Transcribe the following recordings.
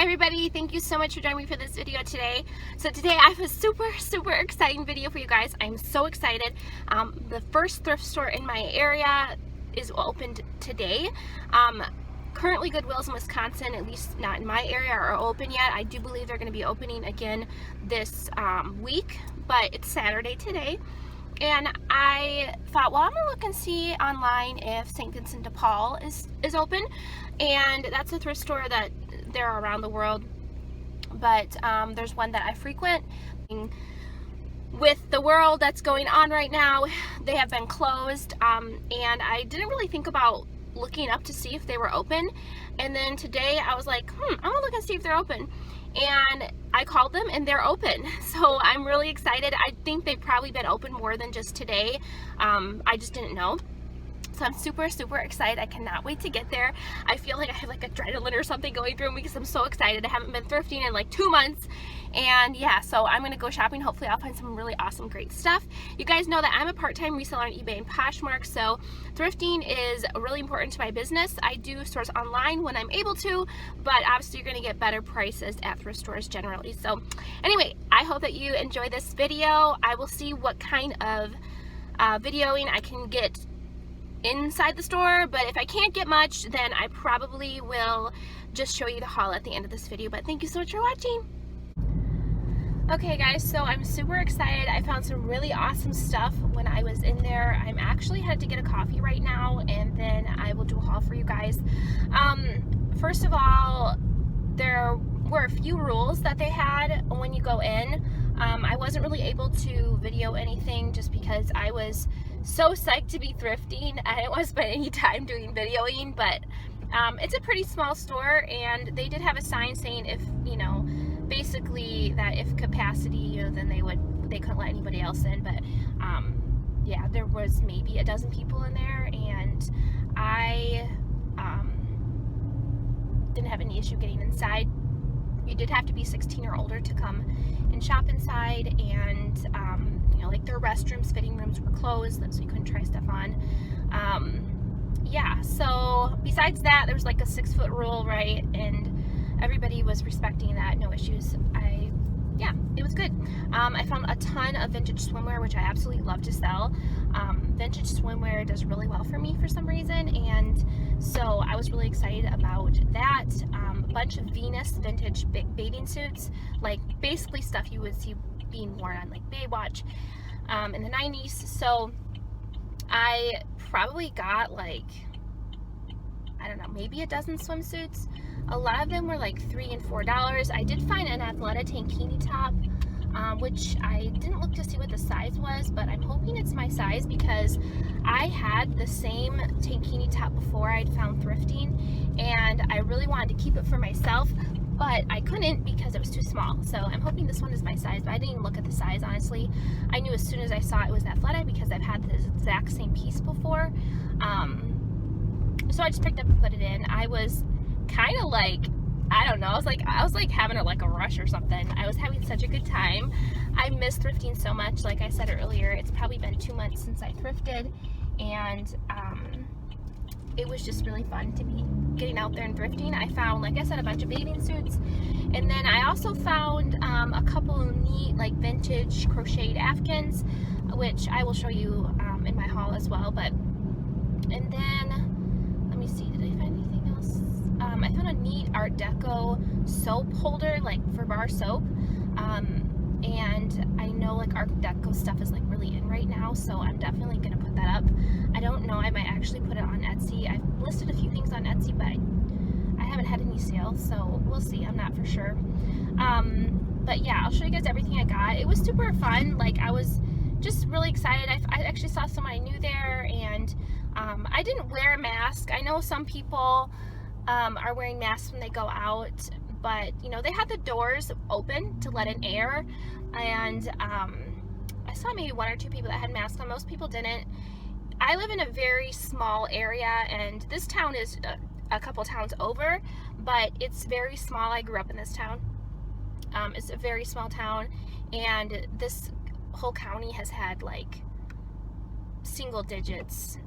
everybody, thank you so much for joining me for this video today. So today I have a super exciting video for you guys. I'm so excited. The first thrift store in my area is opened today. Currently Goodwills in Wisconsin, at least not in my area, are open yet. I do believe they're going to be opening again this week, but it's Saturday today. And I thought, well, I'm gonna look and see online if St. Vincent de Paul is open, and that's a thrift store that there are around the world, but there's one that I frequent. With the world that's going on right now, they have been closed, and I didn't really think about looking up to see if they were open, and then today I was like, I'm gonna look and see if they're open. And I called them and they're open, so I'm really excited. I think they've probably been open more than just today. I just didn't know. So I'm super excited. I cannot wait to get there. I feel like I have like adrenaline or something going through me because I'm so excited. I haven't been thrifting in like 2 months. And yeah, so I'm gonna go shopping. Hopefully I'll find some really awesome, great stuff. You guys know that I'm a part-time reseller on eBay and Poshmark, so thrifting is really important to my business. I do stores online when I'm able to, but obviously you're gonna get better prices at thrift stores generally. So anyway, I hope that you enjoy this video. I will see what kind of videoing I can get inside the store, but if I can't get much, then I probably will just show you the haul at the end of this video. But thank you so much for watching. Okay guys, so I'm super excited. I found some really awesome stuff when I was in there. I'm actually headed to get a coffee right now, and then I will do a haul for you guys. First of all, there were a few rules that they had when you go in. I wasn't really able to video anything just because I was so psyched to be thrifting. I didn't want to spend any time doing videoing, but it's a pretty small store, and they did have a sign saying if, you know, basically that if capacity, you know, then they couldn't let anybody else in. But yeah, there was maybe a dozen people in there, and I didn't have any issue getting inside. You did have to be 16 or older to come and shop inside, and you know, like their restrooms, fitting rooms were closed, so you couldn't try stuff on. Yeah, so besides that, there was like a 6-foot rule, right? And everybody was respecting that, no issues. Yeah, it was good. I found a ton of vintage swimwear, which I absolutely love to sell. Vintage swimwear does really well for me for some reason, and so I was really excited about that. A bunch of Venus vintage bathing suits, like basically stuff you would see being worn on like Baywatch in the 90s. So I probably got like, I don't know, maybe a dozen swimsuits. A lot of them were like $3 and $4. I did find an Athleta tankini top, which I didn't look to see what the size was, but I'm hoping it's my size because I had the same tankini top before I'd found thrifting, and I really wanted to keep it for myself, but I couldn't because it was too small. So I'm hoping this one is my size, but I didn't even look at the size, honestly. I knew as soon as I saw it was Athleta because I've had the exact same piece before. So I just picked up and put it in. I was kind of like, I don't know, I was like having a rush or something. I was having such a good time. I miss thrifting so much. Like I said earlier, it's probably been 2 months since I thrifted, and it was just really fun to be getting out there and thrifting. I found, like I said, a bunch of bathing suits, and then I also found a couple of neat like vintage crocheted Afghans, which I will show you in my haul as well. But and then let me see, did I find anything else? I found a neat Art Deco soap holder, like for bar soap, and I know like Art Deco stuff is like really in right now, so I'm definitely gonna put that up. I don't know, I might actually put it on Etsy. I've listed a few things on Etsy, but I haven't had any sales, so we'll see. I'm not for sure. But yeah, I'll show you guys everything I got. It was super fun. Like, I was just really excited. I actually saw someone I knew there, and I didn't wear a mask. I know some people are wearing masks when they go out, but you know, they had the doors open to let in air, and I saw maybe 1 or 2 people that had masks on. Most people didn't. I live in a very small area, and this town is a couple towns over, but it's very small. I grew up in this town. It's a very small town, and this whole county has had like single digits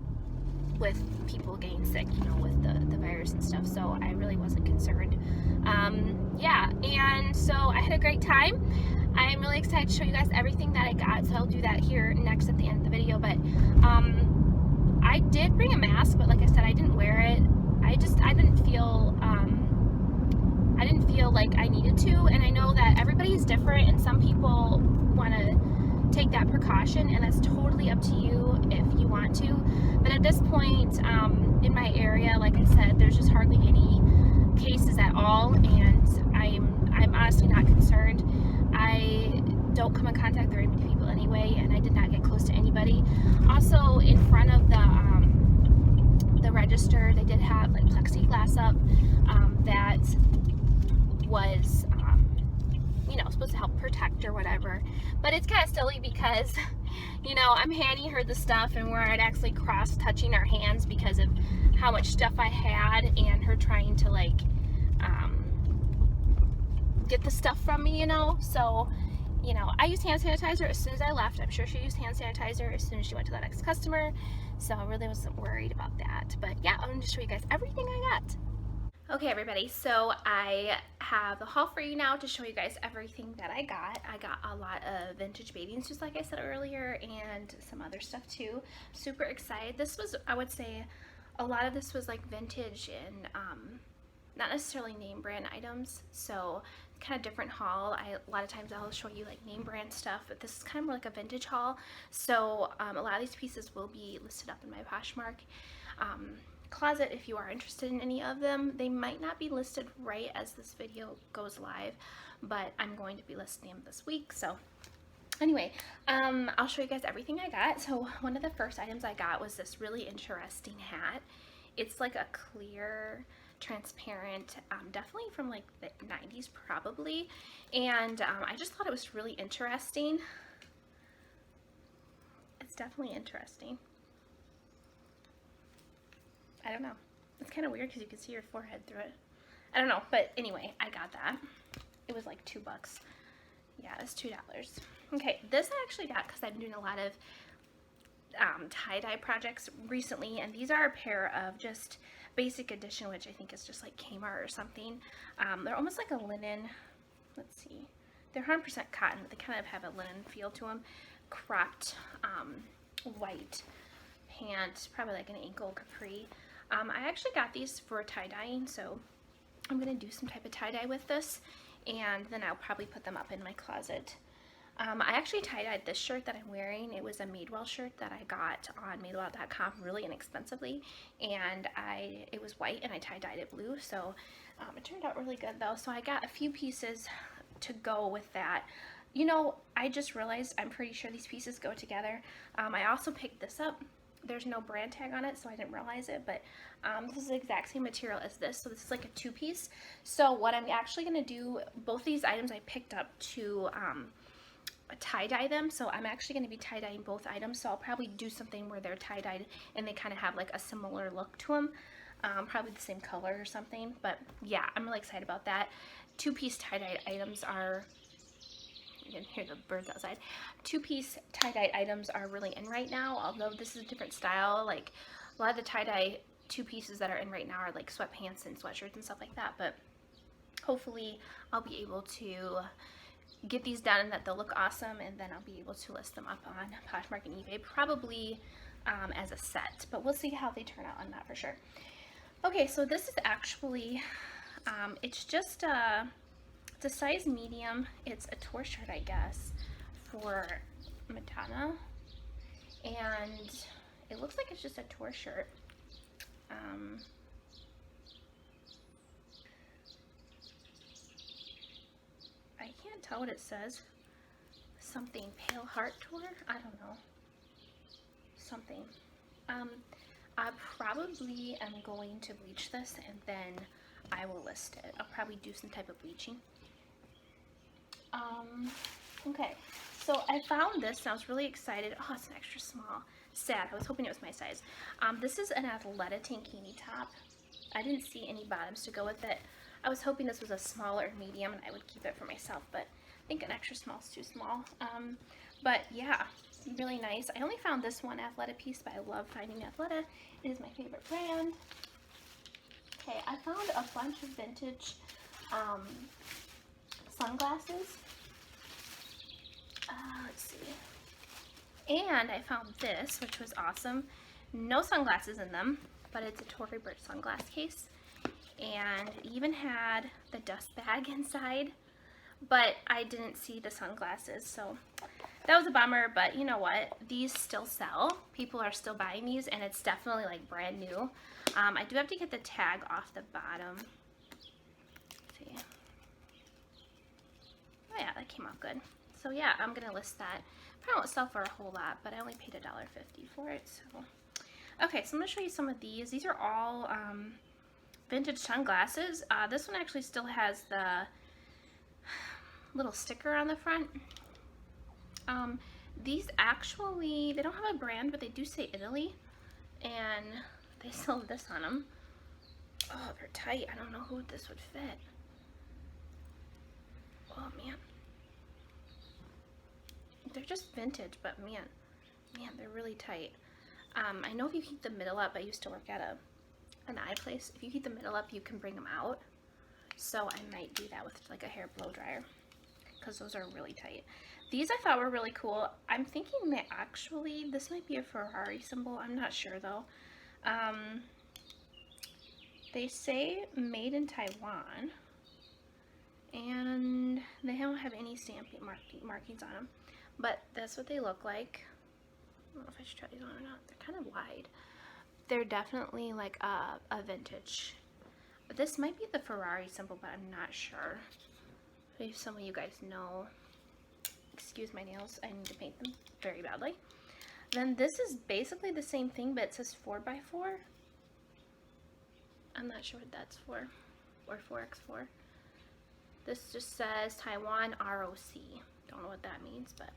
with people getting sick, you know, with the virus and stuff, so I really wasn't concerned. yeah, and so I had a great time. I'm really excited to show you guys everything that I got, so I'll do that here next at the end of the video. But I did bring a mask, but like I said, I didn't wear it. I didn't feel like I needed to, and I know that everybody's different, and some people want to take that precaution, and that's totally up to you if you want to. But at this point, in my area, like I said, there's just hardly any cases at all, and I'm honestly not concerned. I don't come in contact with very many people anyway, and I did not get close to anybody. Also, in front of the register, they did have like plexiglass up that was you know, supposed to help protect or whatever. But it's kind of silly because, you know, I'm handing her the stuff and we're actually cross touching our hands because of how much stuff I had, and her trying to like get the stuff from me, you know. So, you know, I used hand sanitizer as soon as I left. I'm sure she used hand sanitizer as soon as she went to that next customer, so I really wasn't worried about that. But yeah, I'm going to show you guys everything I got. Okay, everybody, so I have a haul for you now to show you guys everything that I got. I got a lot of vintage bathing suits, like I said earlier, and some other stuff too. Super excited. This was, I would say, a lot of this was like vintage and not necessarily name brand items, so kind of different haul. A lot of times I'll show you like name brand stuff, but this is kind of more like a vintage haul. So a lot of these pieces will be listed up in my Poshmark closet if you are interested in any of them. They might not be listed right as this video goes live, but I'm going to be listing them this week. So anyway, I'll show you guys everything I got. So one of the first items I got was this really interesting hat. It's like a clear, transparent, definitely from like the 90s probably, and I just thought it was really interesting. It's definitely interesting. I don't know. It's kind of weird because you can see your forehead through it. I don't know, but anyway, I got that. It was like $2. Yeah, it's $2. Okay, this I actually got because I've been doing a lot of tie-dye projects recently, and these are a pair of just basic edition, which I think is just like Kmart or something. They're almost like a linen. Let's see. They're 100% cotton, but they kind of have a linen feel to them. Cropped white pant, probably like an ankle capri. I actually got these for tie-dyeing, so I'm going to do some type of tie-dye with this, and then I'll probably put them up in my closet. I actually tie-dyed this shirt that I'm wearing. It was a Madewell shirt that I got on Madewell.com really inexpensively, and it was white and I tie-dyed it blue, so it turned out really good though. So I got a few pieces to go with that. You know, I just realized I'm pretty sure these pieces go together. I also picked this up. There's no brand tag on it, so I didn't realize it, but this is the exact same material as this, so this is like a two-piece. So what I'm actually going to do, both these items I picked up to tie-dye them, so I'm actually going to be tie-dyeing both items, so I'll probably do something where they're tie-dyed and they kind of have like a similar look to them, probably the same color or something. But yeah, I'm really excited about that. Two-piece tie-dyed items are, you can hear the birds outside. Two-piece tie-dye items are really in right now, although this is a different style. Like a lot of the tie-dye two pieces that are in right now are like sweatpants and sweatshirts and stuff like that, but hopefully I'll be able to get these done and that they'll look awesome, and then I'll be able to list them up on Poshmark and eBay, probably as a set, but we'll see how they turn out. I'm not for sure. Okay, so this is actually, it's just it's a size medium. It's a tour shirt, I guess, for Madonna, and it looks like it's just a tour shirt. I can't tell what it says. Something Pale Heart Tour? I don't know. Something. I probably am going to bleach this and then I will list it. I'll probably do some type of bleaching. Okay, so I found this and I was really excited. Oh, it's an extra small. Sad, I was hoping it was my size. This is an Athleta tankini top. I didn't see any bottoms to go with it. I was hoping this was a small or medium and I would keep it for myself, but I think an extra small is too small. But yeah, really nice. I only found this one Athleta piece, but I love finding Athleta. It is my favorite brand. Okay, I found a bunch of vintage sunglasses. Let's see. And I found this, which was awesome. No sunglasses in them, but it's a Tory Burch sunglass case. And it even had the dust bag inside, but I didn't see the sunglasses, so that was a bummer. But you know what? These still sell. People are still buying these, and it's definitely like brand new. I do have to get the tag off the bottom. Let's see. Oh yeah, that came out good. So yeah, I'm gonna list that. Probably won't sell for a whole lot, but I only paid $1.50 for it. So okay, so I'm gonna show you some of these. These are all vintage sunglasses. This one actually still has the little sticker on the front. These actually, they don't have a brand, but they do say Italy, and they still have this on them. Oh, they're tight. I don't know who this would fit. Oh man, they're just vintage, but man, they're really tight. I know if you heat the middle up, I used to work at an eye place. If you heat the middle up, you can bring them out. So I might do that with like a hair blow dryer, because those are really tight. These I thought were really cool. I'm thinking that actually this might be a Ferrari symbol. I'm not sure though. They say made in Taiwan, and they don't have any stamping markings on them, but that's what they look like. I don't know if I should try these on or not. They're kind of wide. They're definitely like a vintage. This might be the Ferrari symbol, but I'm not sure. If some of you guys know, excuse my nails, I need to paint them very badly. Then this is basically the same thing, but it says 4x4. I'm not sure what that's for, or 4x4. This just says Taiwan ROC. Don't know what that means, but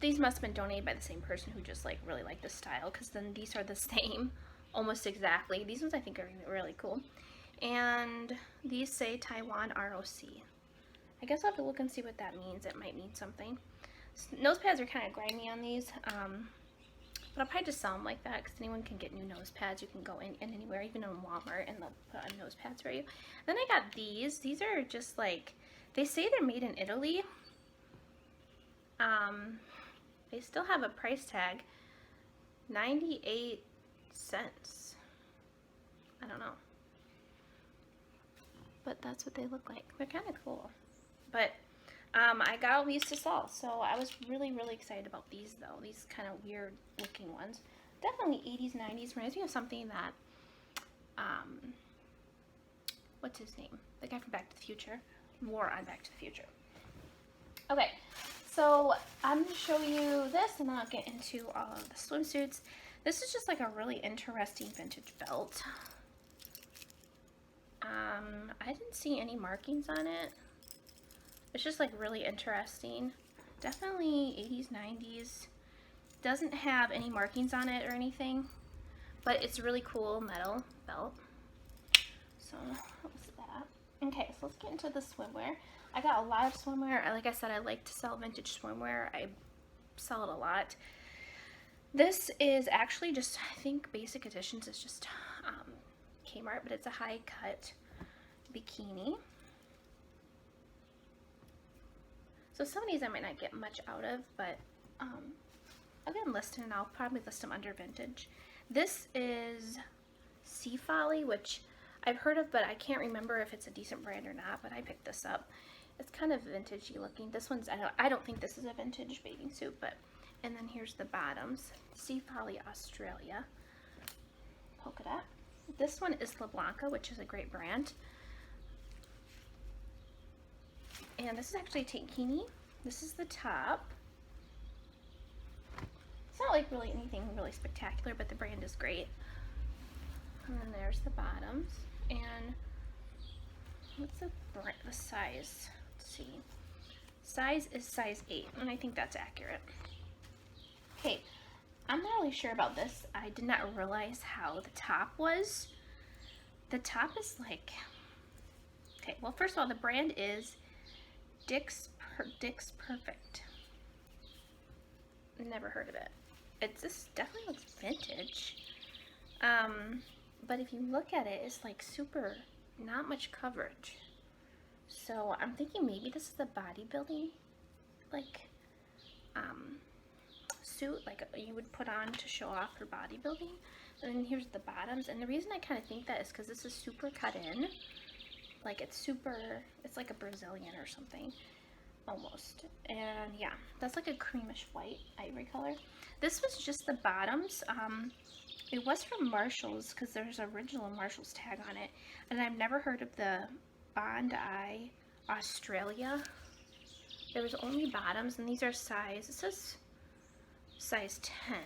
these must have been donated by the same person who just like really liked the style, because then these are the same almost exactly. These ones I think are really cool. And these say Taiwan ROC. I guess I'll have to look and see what that means. It might mean something. Nose pads are kind of grimy on these, but I'll probably just sell them like that, because anyone can get new nose pads. You can go in anywhere, even in Walmart, and they'll put on nose pads for you. Then I got these. These are just like, they say they're made in Italy. They still have a price tag, 98 cents. I don't know. But that's what they look like. They're kind of cool. But I got all these to sell, so I was really, really excited about these though. These kind of weird looking ones. Definitely 80s, 90s. Reminds me of something that, what's his name? The guy from Back to the Future wore on Back to the Future. Okay, so I'm going to show you this, and then I'll get into all of the swimsuits. This is just like a really interesting vintage belt. I didn't see any markings on it. It's just like really interesting. Definitely 80s, 90s. Doesn't have any markings on it or anything, but it's a really cool metal belt. So what was that? Okay, so let's get into the swimwear. I got a lot of swimwear. Like I said, I like to sell vintage swimwear. I sell it a lot. This is actually just, I think Basic Editions is just Kmart, but it's a high cut bikini. So some of these I might not get much out of, but I'll get them listed, and I'll probably list them under vintage. This is Sea Folly, which I've heard of, but I can't remember if it's a decent brand or not, but I picked this up. It's kind of vintagey looking. This one's, I don't think this is a vintage bathing suit, but, and then here's the bottoms. Sea Folly Australia. Polka dot. This one is La Blanca, which is a great brand. And this is actually a tankini. This is the top. It's not like really anything really spectacular, but the brand is great. And then there's the bottoms. And what's the size? Let's see. Size is size 8, and I think that's accurate. Okay, I'm not really sure about this. I did not realize how the top was. The top is like, okay, well, first of all, the brand is Dick's Perfect. Never heard of it. This definitely looks vintage. But if you look at it, it's like super, not much coverage. So I'm thinking maybe this is a bodybuilding, like, suit, like you would put on to show off for bodybuilding. And then here's the bottoms. And the reason I kind of think that is because this is super cut in. Like it's like a Brazilian or something. Almost. And yeah, that's like a creamish white ivory color. This was just the bottoms. It was from Marshall's because there's an original Marshall's tag on it. And I've never heard of the Bondi Australia. There was only bottoms, and these are size, it says size 10.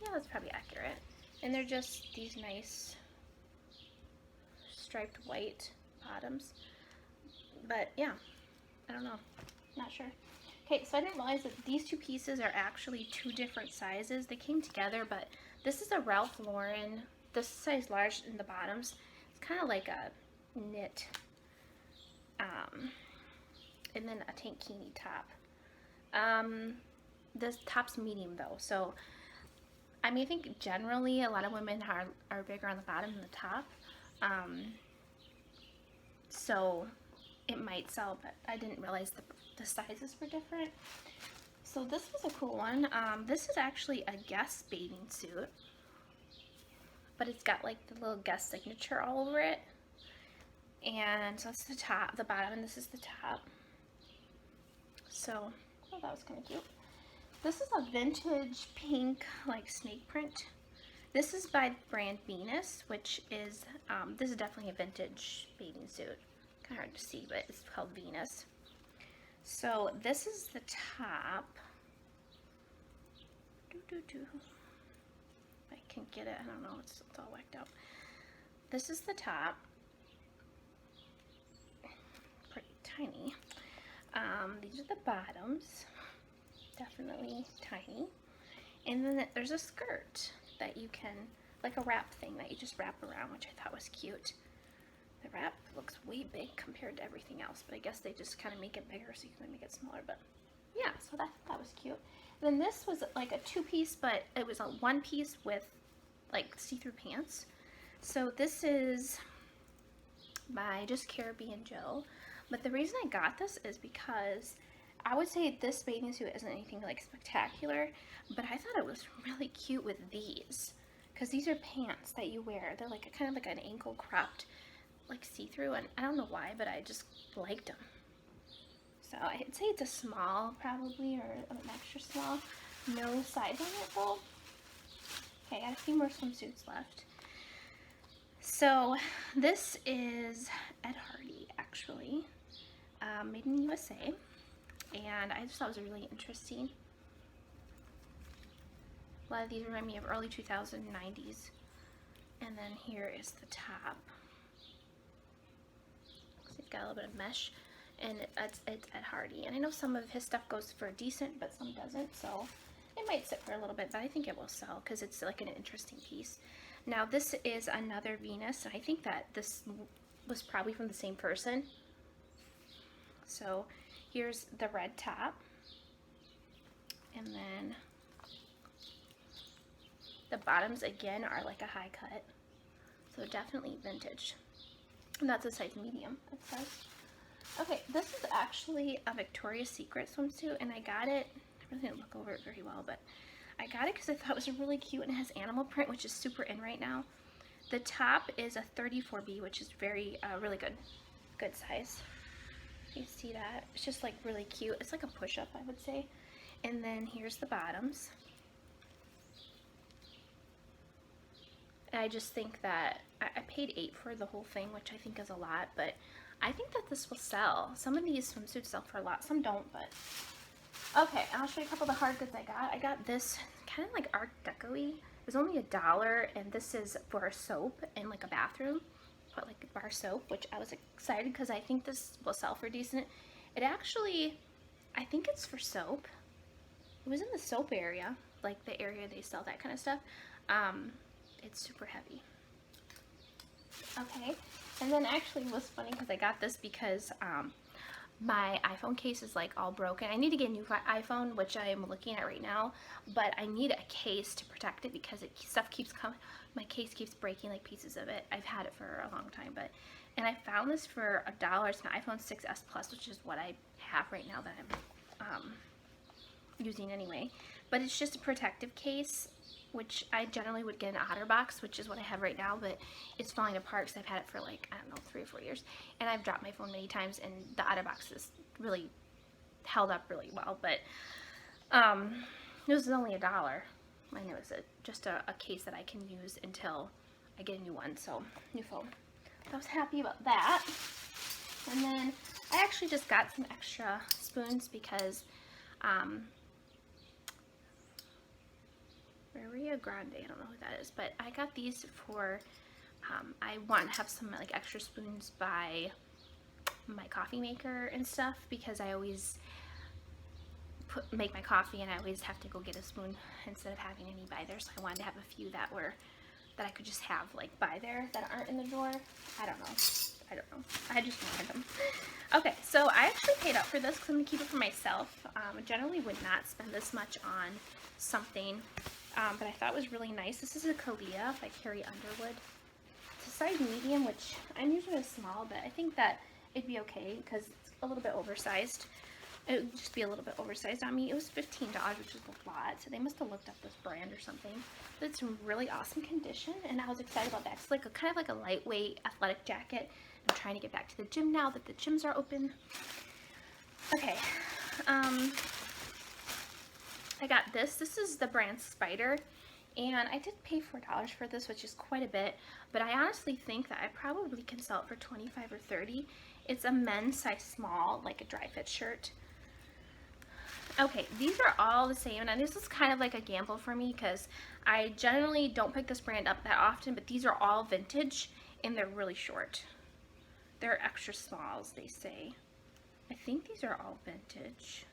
Yeah, that's probably accurate. And they're just these nice striped white bottoms. But yeah, I don't know. Not sure. Okay, so I didn't realize that these two pieces are actually two different sizes. They came together, but this is a Ralph Lauren. This is size large in the bottoms. It's kind of like a knit, and then a tankini top. This top's medium though, so I mean, I think generally a lot of women are bigger on the bottom than the top. So it might sell, but I didn't realize the sizes were different. So this was a cool one. This is actually a Guess bathing suit, but it's got like the little Guess signature all over it. And so that's the top, the bottom, and this is the top. So, oh, that was kind of cute. This is a vintage pink, like snake print. This is by brand Venus, which is, this is definitely a vintage bathing suit. Kind of hard to see, but it's called Venus. So this is the top. If I can get it, I don't know, it's all whacked out. This is the top. Pretty tiny. These are the bottoms. Definitely tiny. And then there's a skirt that you can, like a wrap thing that you just wrap around, which I thought was cute. The wrap looks way big compared to everything else, but I guess they just kind of make it bigger so you can make it smaller. But yeah, so that was cute. Then this was like a two-piece, but it was a one-piece with like see-through pants. So this is by Just Caribbean Joe. But the reason I got this is because I would say this bathing suit isn't anything like spectacular, but I thought it was really cute with these, because these are pants that you wear. They're like kind of like an ankle cropped, like see-through, and I don't know why, but I just liked them. So I'd say it's a small probably, or an extra small. No size on it though. Okay, I got a few more swimsuits left. So this is Ed Hardy actually, made in the USA, and I just thought it was really interesting. A lot of these remind me of early 2090s. And then here is the top. So it's got a little bit of mesh, and it's Ed Hardy. And I know some of his stuff goes for decent, but some doesn't, so it might sit for a little bit, but I think it will sell because it's like an interesting piece. Now this is another Venus, and I think that this was probably from the same person. So here's the red top, and then the bottoms again are like a high cut, so definitely vintage, and that's a size medium, it says. Okay, this is actually a Victoria's Secret swimsuit, and I got it, I really didn't look over it very well, but I got it because I thought it was really cute, and it has animal print, which is super in right now. The top is a 34B, which is very, really good size. You see that? It's just like really cute. It's like a push-up, I would say. And then here's the bottoms. And I just think that I paid $8 for the whole thing, which I think is a lot, but I think that this will sell. Some of these swimsuits sell for a lot, some don't, but okay, I'll show you a couple of the hard goods I got. I got this kind of like Art Deco-y. It was only $1, and this is for soap in like a bathroom. Put like bar soap, which I was excited because I think this will sell for decent. It actually, I think it's for soap. It was in the soap area, like the area they sell that kind of stuff. It's super heavy. Okay, and then actually it was funny because I got this because my iPhone case is like all broken. I need to get a new iPhone, which I am looking at right now, but I need a case to protect it because stuff keeps coming. My case keeps breaking, like pieces of it. I've had it for a long time, but And I found this for $1. It's an iPhone 6s Plus, which is what I have right now that I'm using anyway. But it's just a protective case, which I generally would get an OtterBox, which is what I have right now, but it's falling apart because I've had it for like, I don't know, 3 or 4 years. And I've dropped my phone many times, and the OtterBox is really held up really well. But it was only $1. And it was just a case that I can use until I get a new one, so new phone. I was happy about that. And then I actually just got some extra spoons because Maria Grande, I don't know who that is, but I got these for, I want to have some like extra spoons by my coffee maker and stuff, because I always make my coffee and I always have to go get a spoon instead of having any by there. So I wanted to have a few that I could just have like by there that aren't in the drawer. I don't know. I just wanted them. Okay, so I actually paid up for this because I'm going to keep it for myself. I generally would not spend this much on something, but I thought it was really nice. This is a Kalia by Carrie Underwood. It's a size medium, which I'm usually a small, but I think that it'd be okay because it's a little bit oversized. It would just be a little bit oversized on me. It was $15, which is a lot, so they must have looked up this brand or something. But it's in really awesome condition, and I was excited about that. It's like kind of like a lightweight athletic jacket. I'm trying to get back to the gym now that the gyms are open. Okay, I got this. This is the brand Spider, and I did pay $4 for this, which is quite a bit, but I honestly think that I probably can sell it for $25 or $30. It's a men's size small, like a dry fit shirt. Okay, these are all the same, and this is kind of like a gamble for me because I generally don't pick this brand up that often, but these are all vintage, and they're really short. They're extra smalls, they say. I think these are all vintage.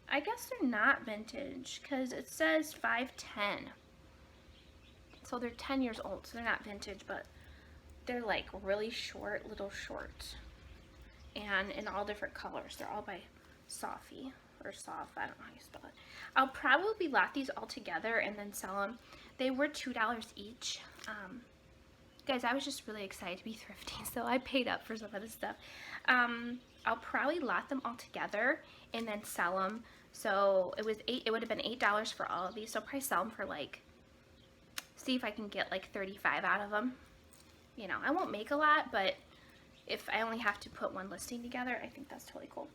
I guess they're not vintage because it says 5'10". So they're 10 years old, so they're not vintage, but they're like really short, little short. And in all different colors. They're all by Sophie or Soft, I don't know how you spell it. I'll probably lot these all together and then sell them. They were $2 each. Guys, I was just really excited to be thrifting, so I paid up for some of this stuff. I'll probably lot them all together and then sell them. So it would have been $8 for all of these. So I'll probably sell them for like, see if I can get like 35 out of them. You know, I won't make a lot, but if I only have to put one listing together, I think that's totally cool.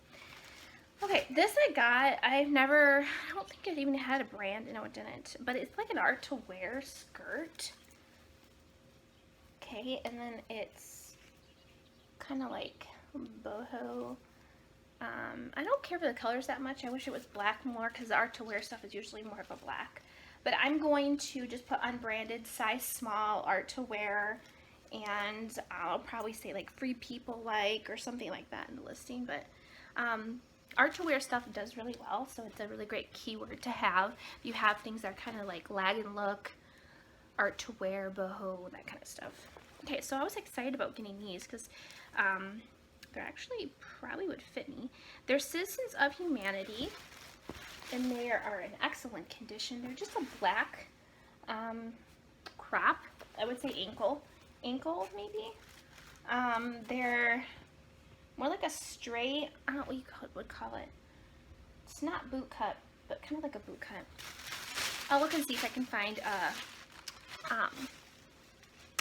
Okay, this I got, I don't think it even had a brand. No, it didn't, but it's like an art to wear skirt. Okay, and then it's kind of like boho. I don't care for the colors that much. I wish it was black more because the art to wear stuff is usually more of a black. But I'm going to just put unbranded, size small, art to wear, and I'll probably say like free people like or something like that in the listing. But art to wear stuff does really well, so it's a really great keyword to have. If you have things that are kind of like lag and look, art to wear, boho, that kind of stuff. Okay, so I was excited about getting these because they're actually probably would fit me. They're Citizens of Humanity, and they are in excellent condition. They're just a black crop, I would say ankle maybe. They're more like a straight, I don't know what you would call it. It's not boot cut, but kind of like a boot cut. I'll look and see if I can find a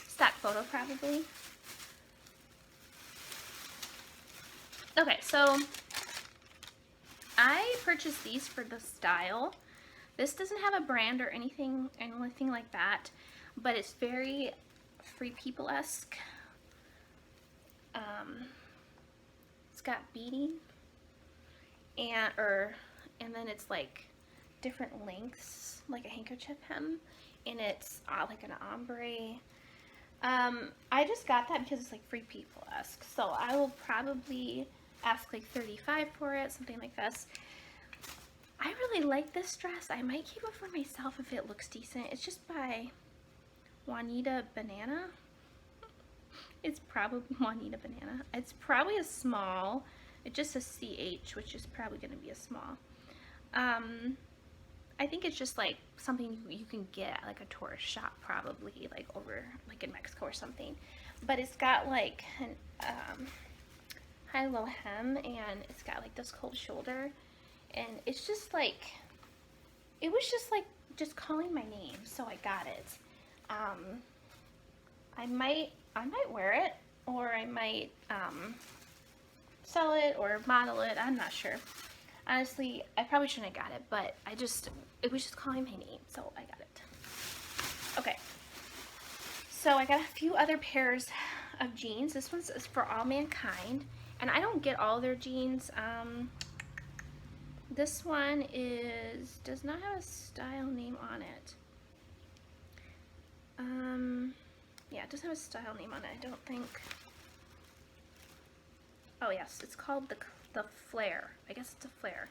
stock photo probably. Okay, so I purchased these for the style. This doesn't have a brand or anything like that, but it's very Free People-esque. It's got beading and then it's like different lengths, like a handkerchief hem, and it's like an ombre. I just got that because it's like Free People-esque, so I will probably ask like $35 for it, something like this. I really like this dress. I might keep it for myself if it looks decent. It's just by Juanita Banana. It's probably Juanita Banana. It's probably a small. It just says CH, which is probably going to be a small. I think it's just like something you can get at like a tourist shop, probably like over like in Mexico or something. but it's got like an high-low hem, and it's got like this cold shoulder, and it's just like, it was just like just calling my name, so I got it. I might wear it, or I might sell it or model it. I'm not sure. Honestly, I probably shouldn't have got it, but it was just calling my name, so I got it. Okay, so I got a few other pairs of jeans. This one's for All Mankind, and I don't get all their jeans. This one does not have a style name on it. Yeah, it doesn't have a style name on it, I don't think. Oh yes, it's called the Flare. I guess it's a Flare.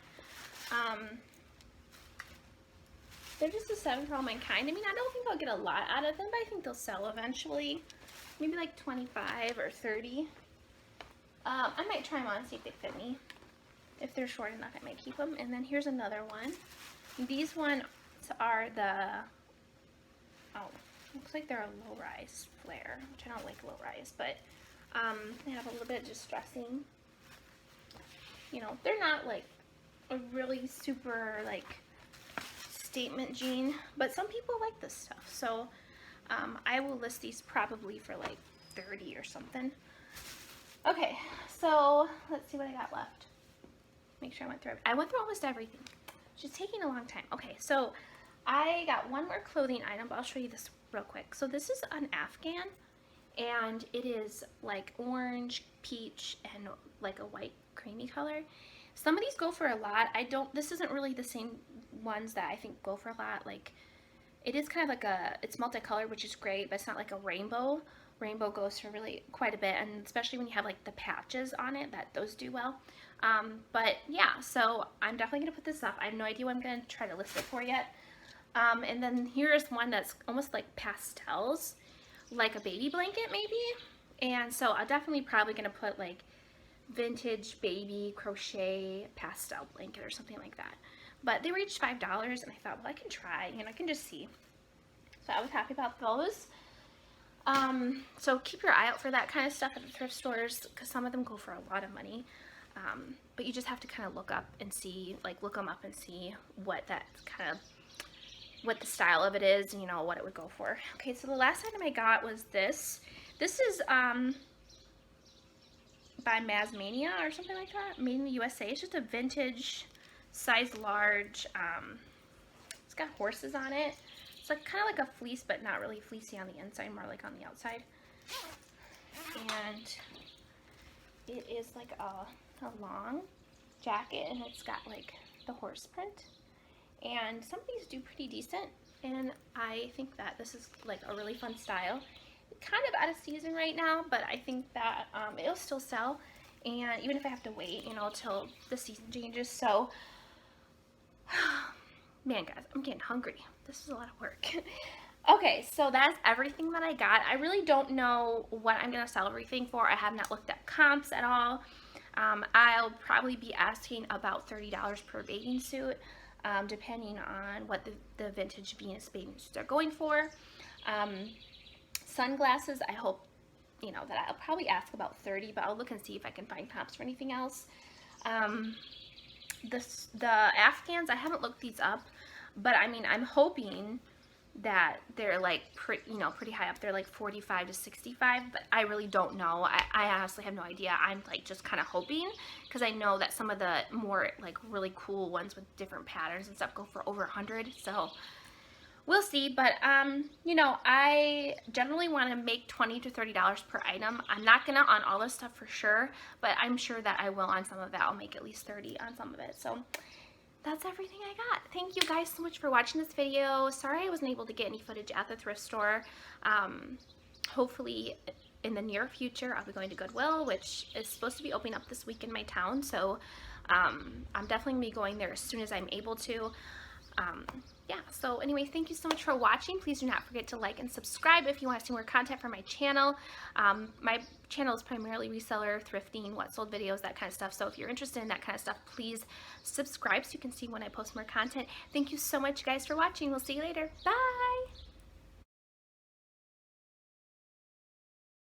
They're just a 7 for All Mankind. I mean, I don't think I'll get a lot out of them, but I think they'll sell eventually. Maybe like 25 or 30. I might try them on and see if they fit me. If they're short enough, I might keep them. And then here's another one. These ones are looks like they're a low-rise flare, which I don't like low-rise, but they have a little bit of distressing. You know, they're not like a really super like statement jean, but some people like this stuff. So I will list these probably for like 30 or something. Okay, so let's see what I got left. Make sure I went through it. I went through almost everything. It's just taking a long time. Okay, so I got one more clothing item, but I'll show you this real quick. So this is an Afghan, and it is like orange, peach, and like a white creamy color. Some of these go for a lot. This isn't really the same ones that I think go for a lot. Like, it is kind of like it's multicolored, which is great, but it's not like a rainbow. Rainbow goes for really quite a bit, and especially when you have like the patches on it, those do well. But yeah, so I'm definitely gonna put this up. I have no idea what I'm gonna try to list it for yet. And then here's one that's almost like pastels, like a baby blanket maybe. And so I'm definitely probably gonna put like vintage baby crochet pastel blanket or something like that. But they were each $5, and I thought, well, I can try, I can just see. So I was happy about those. So keep your eye out for that kind of stuff at the thrift stores, because some of them go for a lot of money. But you just have to kind of look them up and see what the style of it is, and what it would go for. Okay, so the last item I got was this. This is by Mazmania or something like that, made in the USA. It's just a vintage, size large. It's got horses on it. It's like kind of like a fleece, but not really fleecy on the inside, more like on the outside. And it is like a long jacket, and it's got like the horse print. And some of these do pretty decent, and I think that this is like a really fun style. Kind of out of season right now, but I think that it'll still sell, and even if I have to wait, till the season changes. So, man, guys, I'm getting hungry. This is a lot of work. Okay, so that's everything that I got. I really don't know what I'm gonna sell everything for. I have not looked at comps at all. I'll probably be asking about $30 per bathing suit, depending on what the vintage Venus bathing suits are going for. Sunglasses, I hope, that I'll probably ask about 30, but I'll look and see if I can find comps for anything else. The Afghans, I haven't looked these up, but I mean, I'm hoping that they're like pretty high up. They're like 45 to 65, but I really don't know. I honestly have no idea. I'm like just kind of hoping, because I know that some of the more like really cool ones with different patterns and stuff go for over 100. So we'll see. But I generally want to make $20 to $30 per item. I'm not gonna on all this stuff for sure, but I'm sure that I will on some of that. I'll make at least 30 on some of it. So that's everything I got. Thank you guys so much for watching this video. Sorry I wasn't able to get any footage at the thrift store. Hopefully in the near future I'll be going to Goodwill, which is supposed to be opening up this week in my town. So I'm definitely going to be going there as soon as I'm able to. Yeah, so anyway, thank you so much for watching. Please do not forget to like and subscribe if you want to see more content from my channel. My channel is primarily reseller, thrifting, what sold videos, that kind of stuff. So if you're interested in that kind of stuff, please subscribe so you can see when I post more content. Thank you so much, guys, for watching. We'll see you later. Bye!